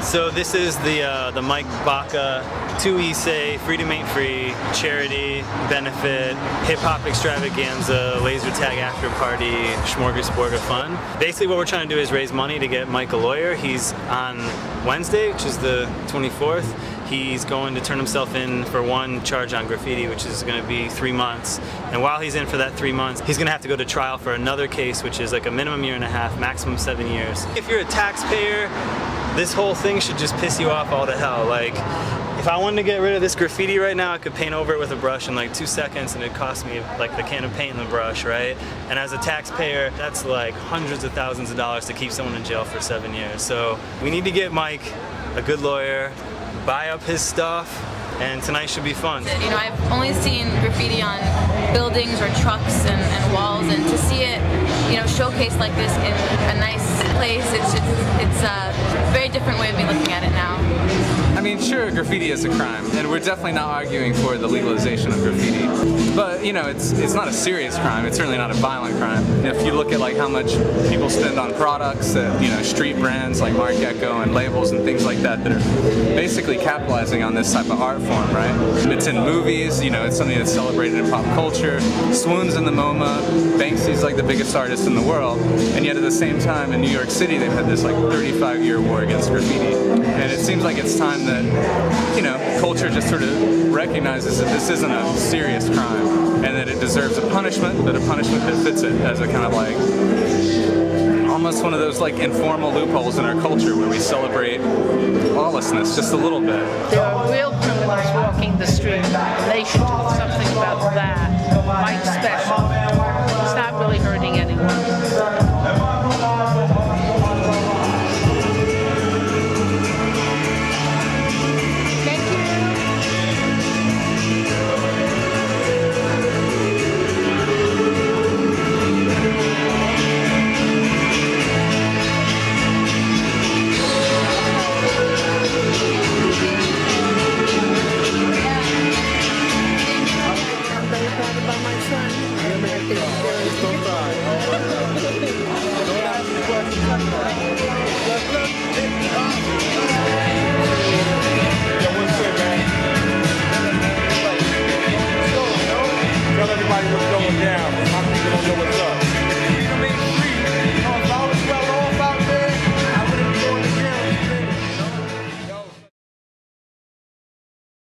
So this is the Mike Baca 2E Freedom Ain't Free charity benefit hip hop extravaganza laser tag after party smorgasbord of fun. Basically what we're trying to do is raise money to get Mike a lawyer. He's on Wednesday, which is the 24th. He's going to turn himself in for one charge on graffiti, which is going to be 3 months. And while he's in for that 3 months, he's going to have to go to trial for another case, which is like a minimum 1.5 years, maximum 7 years. If you're a taxpayer, this whole thing should just piss you off all to hell. Like, if I wanted to get rid of this graffiti right now, I could paint over it with a brush in like 2 seconds and it'd cost me like the can of paint and the brush, right? And as a taxpayer, that's like hundreds of thousands of dollars to keep someone in jail for 7 years. So we need to get Mike a good lawyer, buy up his stuff, and tonight should be fun. You know, I've only seen graffiti on buildings or trucks and walls, and to see it, you know, showcased like this in a nice place, it's a very different way of me looking at it now. I mean, sure, graffiti is a crime, and we're definitely not arguing for the legalization of graffiti. But, you know, it's not a serious crime. It's certainly not a violent crime. If you look at like how much people spend on products that, you know, street brands like Marc Ecko and labels and things like that are basically capitalizing on this type of art form, right? It's in movies, you know, it's something that's celebrated in pop culture. Swoon's in the MoMA, Banksy's like the biggest artist in the world, and yet at the same time in New York City they've had this like 35-year war against graffiti. And it seems like it's time that, you know, culture just sort of recognizes that this isn't a serious crime and that it deserves a punishment, but a punishment that fits it as a kind of like almost one of those like informal loopholes in our culture where we celebrate lawlessness just a little bit. There are real criminals walking the street. They should do something about that. Mike's special. It's not really hurting anyone. Tell everybody what's going down.